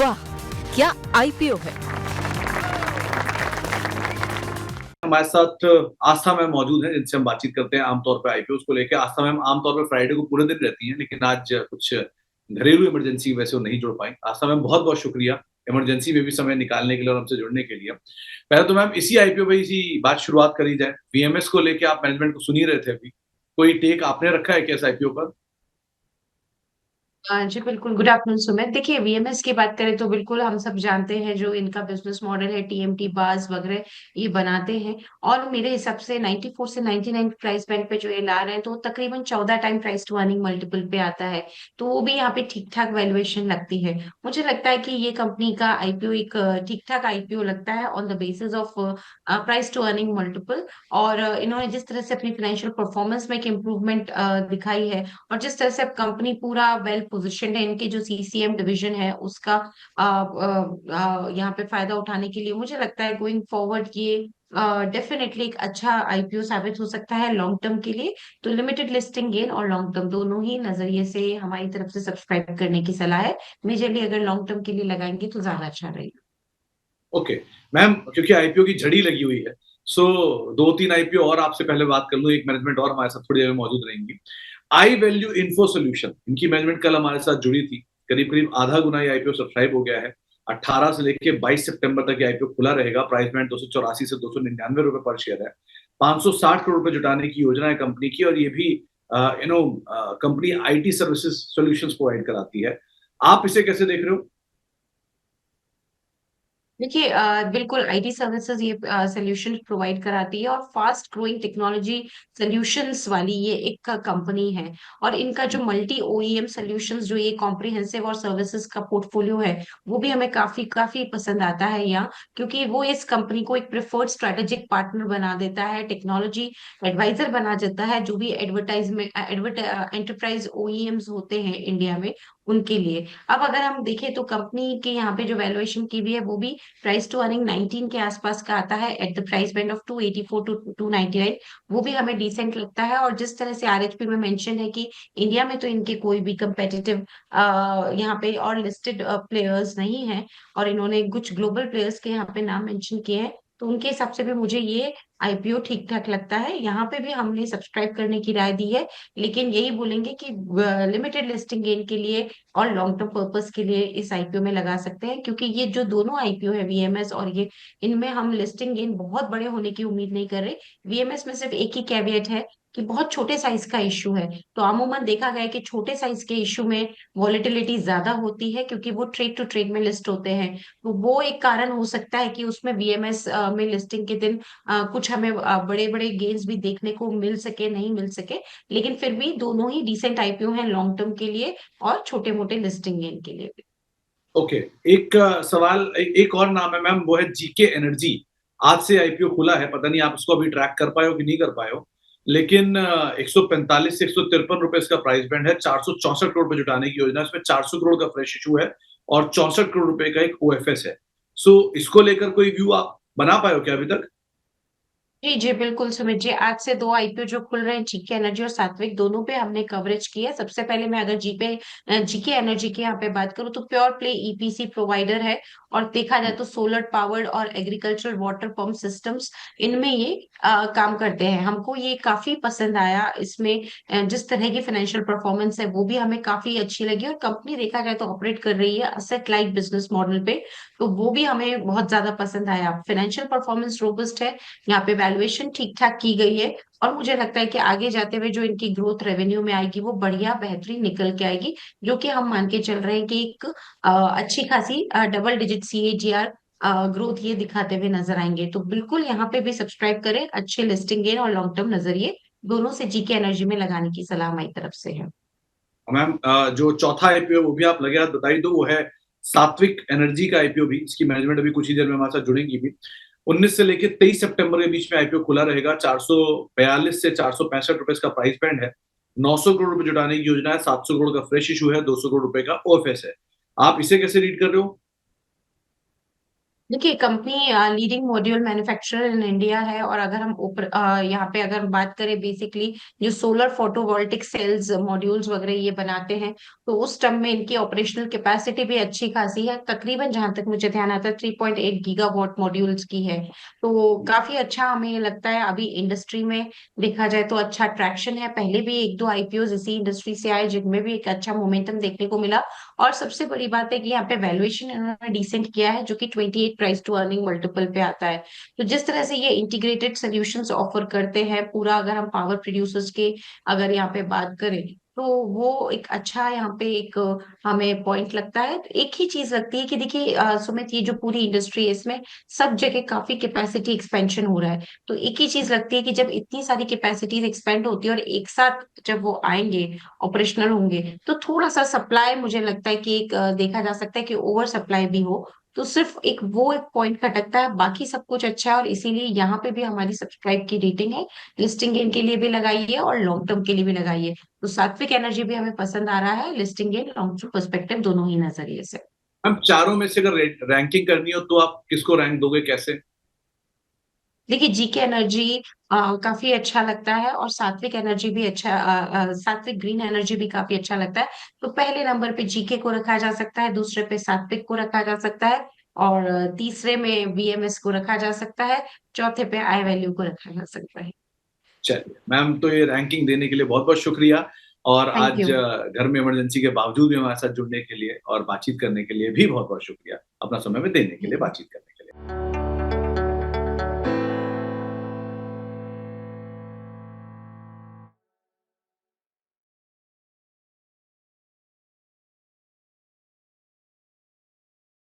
वाह, क्या आईपीओ है। हमारे साथ आस्था मैम मौजूद है जिनसे हम बातचीत करते हैं आमतौर पे आईपीओ को लेके। आस्था मैम आमतौर पे फ्राइडे को पूरे दिन रहती हैं, लेकिन आज कुछ घरेलू इमरजेंसी की वजह से वो नहीं जुड़ पाई। आस्था मैम बहुत बहुत शुक्रिया इमरजेंसी में भी समय निकालने के लिए और हमसे जुड़ने के लिए। पहले तो मैम इसी आईपीओ पे इसी बात शुरुआत करी जाए। वीएमएस को लेके आप मैनेजमेंट को सुन ही रहे थे अभी, कोई टेक आपने रखा है क्या इस आईपीओ पर? जी बिल्कुल, गुड आफ्टरनून सुमित। देखिए, वीएमएस की बात करें तो बिल्कुल हम सब जानते हैं जो इनका बिजनेस मॉडल है, टीएमटी बार्स वगैरह ये बनाते हैं। और मेरे हिसाब से 94 से 99 प्राइस बैंड पे जो ये ला रहे हैं तो तकरीबन 14 time price to earning multiple पे आता है। तो वो भी यहाँ पे ठीक ठाक वैल्यूएशन लगती है। मुझे लगता है कि ये कंपनी का आईपीओ एक ठीक ठाक आईपीओ लगता है on the basis of price to earning multiple. और इन्होंने जिस तरह से अपनी फाइनेंशियल परफॉर्मेंस में एक इम्प्रूवमेंट दिखाई है, और जिस तरह से अब कंपनी पूरा वेल पोजिशन्ड है, इनकी जो सीसीएम डिवीजन है उसका यहाँ पे फायदा उठाने के लिए मुझे लगता है गोइंग फॉरवर्ड ये डेफिनेटली एक अच्छा आईपीओ साबित हो सकता है लॉन्ग टर्म के लिए। तो लिमिटेड लिस्टिंग गेन और लॉन्ग टर्म दोनों ही नजरिए से हमारी तरफ से सब्सक्राइब करने की सलाह है। मेजरली अगर लॉन्ग टर्म के लिए लगाएंगे तो ज्यादा अच्छा रहेगा। ओके मैम, क्योंकि आईपीओ की झड़ी लगी हुई है, सो दो तीन आईपीओ और आपसे पहले बात कर लूं। एक मैनेजमेंट और हमारे साथ थोड़ी देर में मौजूद रहेंगी। आई वैल्यू इन्फो सोल्यूशन, इनकी मैनेजमेंट कल हमारे साथ जुड़ी थी। करीब करीब आधा गुना ये आईपीओ सब्सक्राइब हो गया है। 18 से लेकर 22 सितंबर तक ये आईपीओ खुला रहेगा। प्राइस बैंड 284 से 299 रुपए पर शेयर है। 560 करोड़ रुपए जुटाने की योजना है कंपनी की, और ये भी company IT services solutions provide कराती है। आप इसे कैसे देख रहे हो? देखिए, बिल्कुल आईटी सर्विसेज ये सॉल्यूशन प्रोवाइड कराती है और फास्ट ग्रोइंग टेक्नोलॉजी सॉल्यूशंस वाली ये एक कंपनी है। और इनका जो मल्टी ओईएम सॉल्यूशंस जो ये कॉम्प्रिहेंसिव और सर्विसेज का पोर्टफोलियो है वो भी हमें काफी काफी पसंद आता है यहाँ, क्योंकि वो इस कंपनी को एक प्रेफर्ड स्ट्रेटेजिक पार्टनर बना देता है, टेक्नोलॉजी एडवाइजर बना देता है। जो भी एडवर्टाइजमेंट एंटरप्राइज ओईएम्स होते हैं इंडिया में उनके लिए। अब अगर हम देखें तो कंपनी के यहाँ पे जो वैल्यूएशन की भी है वो भी प्राइस टू अर्निंग 19 के आसपास का आता है at the price band of 284 to 299। वो भी हमें डिसेंट लगता है। और जिस तरह से आरएचपी में मेंशन है कि इंडिया में तो इनके कोई भी कंपेटिटिव यहाँ पे और लिस्टेड प्लेयर्स नहीं है, और इन्होंने कुछ ग्लोबल प्लेयर्स के यहाँ पे नाम मेंशन किए हैं, तो उनके हिसाब से भी मुझे ये आईपीओ ठीक ठाक लगता है। यहाँ पे भी हमने सब्सक्राइब करने की राय दी है, लेकिन यही बोलेंगे कि लिमिटेड लिस्टिंग गेन के लिए और लॉन्ग टर्म पर्पस के लिए इस आईपीओ में लगा सकते हैं, क्योंकि ये जो दोनों आईपीओ है वीएमएस और ये, इनमें हम लिस्टिंग गेन बहुत बड़े होने की उम्मीद नहीं कर रहे। वीएमएस में सिर्फ एक ही कैवेट है कि बहुत छोटे साइज का इश्यू है। तो अमूमन देखा गया है कि छोटे साइज के इश्यू में वॉलेटिलिटी ज्यादा होती है, क्योंकि वो ट्रेड टू ट्रेड में लिस्ट होते हैं। तो वो एक कारण हो सकता है कि उसमें वीएमएस में लिस्टिंग के दिन कुछ हमें बड़े बड़े गेन्स भी देखने को मिल सके, नहीं मिल सके। लेकिन फिर भी दोनों ही डिसेंट आईपीओ हैं लॉन्ग टर्म के लिए और छोटे मोटे लिस्टिंग गेन के लिए भी। ओके, एक सवाल, एक और नाम है मैम, वो है जीके एनर्जी। आज से आईपीओ खुला है, पता नहीं आप उसको अभी ट्रैक कर पाए हो कि नहीं कर पाए हो, लेकिन 145 से 153 रुपए इसका प्राइस बैंड है। 464 करोड़ रुपए जुटाने की योजना है। इसमें 400 करोड़ का फ्रेश इशू है और 64 करोड़ रुपए का एक ओएफएस है। सो इसको लेकर कोई व्यू आप बना पाए हो क्या अभी तक? जी जी बिल्कुल सुमित जी, आज से दो आईपीओ जो खुल रहे हैं, जीके एनर्जी और सात्विक, दोनों पे हमने कवरेज की है। सबसे पहले मैं अगर जीके एनर्जी की यहाँ पे बात करूँ तो प्योर प्ले ईपीसी प्रोवाइडर है। और देखा जाए तो सोलर पावर्ड और एग्रीकल्चरल वाटर पंप सिस्टम्स, इनमें ये काम करते हैं। हमको ये काफी पसंद आया। इसमें जिस तरह की फाइनेंशियल परफॉर्मेंस है वो भी हमें काफी अच्छी लगी। और कंपनी देखा जाए तो ऑपरेट कर रही है असेट लाइट बिजनेस मॉडल पे, तो वो भी हमें बहुत ज्यादा पसंद आया। फाइनेंशियल परफॉर्मेंस रोबस्ट है, यहाँ पे वैल्यूएशन ठीक ठाक की गई है। और मुझे लगता है कि आगे जाते हुए जो इनकी ग्रोथ रेवेन्यू में आएगी वो बढ़िया बेहतरीन निकल के आएगी, जो कि हम मान के चल रहे हैं कि एक अच्छी खासी डबल डिजिट सीएजीआर ग्रोथ ये दिखाते हुए नजर आएंगे। तो बिल्कुल यहाँ पे भी सब्सक्राइब करें। अच्छे लिस्टिंग गेन और लॉन्ग टर्म नजरिए दोनों से जीके एनर्जी में लगाने की सलाह हमारी तरफ से है। मैम जो चौथा आईपीओ वो भी आप लगे हाथ बताई दो, वो है सात्विक एनर्जी का आईपीओ भी। इसकी मैनेजमेंट अभी कुछ ही देर में हमारे साथ जुड़ेंगी भी। 19 से लेकर 23 सितंबर के बीच में आईपीओ खुला रहेगा। 442 से 465 रुपए का प्राइस बैंड है। 900 करोड़ रुपए जुटाने की योजना है। 700 करोड़ का फ्रेश इशू है। 200 करोड़ रुपए का ओएफएस है। आप इसे कैसे रीड कर रहे हो? देखिए, company leading module manufacturer in India है, और अगर हम ऊपर यहाँ पे अगर बात करें, बेसिकली जो सोलर फोटोवोल्टिक सेल्स मॉड्यूल्स वगैरह ये बनाते हैं, तो उस टर्म में इनकी ऑपरेशनल कैपेसिटी भी अच्छी खासी है। तकरीबन जहां तक मुझे ध्यान आता है 3.8 गीगावाट मॉड्यूल्स की है। तो काफी अच्छा हमें ये लगता है। अभी इंडस्ट्री में देखा जाए तो अच्छा ट्रैक्शन है। पहले भी एक दो आईपीओ इसी इंडस्ट्री से आए जिनमें भी एक अच्छा मोमेंटम देखने को मिला। और सबसे बड़ी बात है कि यहाँ पे वैल्यूएशन इन्होंने डिसेंट किया है, जो कि 28 प्राइस टू अर्निंग मल्टीपल पे आता है। तो जिस तरह से ये इंटीग्रेटेड सॉल्यूशंस ऑफर करते हैं पूरा, अगर हम पावर प्रोड्यूसर्स के अगर यहाँ पे बात करें, तो वो एक अच्छा यहाँ पे एक हमें पॉइंट लगता है। तो एक ही चीज लगती है कि देखिए सुमित, ये जो पूरी इंडस्ट्री है इसमें सब जगह काफी कैपेसिटी एक्सपेंशन हो रहा है। तो एक ही चीज लगती है कि जब इतनी सारी कैपेसिटीज एक्सपेंड होती है और एक साथ जब वो आएंगे, ऑपरेशनल होंगे, तो थोड़ा सा सप्लाई मुझे लगता है कि एक देखा जा सकता है कि ओवर सप्लाई भी हो। तो सिर्फ एक वो एक पॉइंट खटकता है, बाकी सब कुछ अच्छा है। और इसीलिए यहाँ पे भी हमारी सब्सक्राइब की रेटिंग है। लिस्टिंग गेन के लिए भी लगाइए और लॉन्ग टर्म के लिए भी लगाइए। तो सात्विक एनर्जी भी हमें पसंद आ रहा है, listing gain long term perspective दोनों ही नजरिए से। मैम चारों में से अगर रैंकिंग करनी हो तो आप किसको रैंक दोगे, कैसे? देखिए, जीके एनर्जी काफी अच्छा लगता है, और सात्विक एनर्जी भी अच्छा, सात्विक ग्रीन एनर्जी भी काफी अच्छा लगता है। तो पहले नंबर पे जीके को रखा जा सकता है, दूसरे पे सात्विक को रखा जा सकता है, और तीसरे में वीएमएस को रखा जा सकता है, चौथे पे आई वैल्यू को रखा जा सकता है। चलिए मैम, तो ये रैंकिंग देने के लिए बहुत बहुत शुक्रिया। और थैंक आज यू। घर में इमरजेंसी के बावजूद भी हमारे साथ जुड़ने के लिए और बातचीत करने के लिए भी बहुत बहुत शुक्रिया, अपना समय में देने के लिए, बातचीत करने के लिए।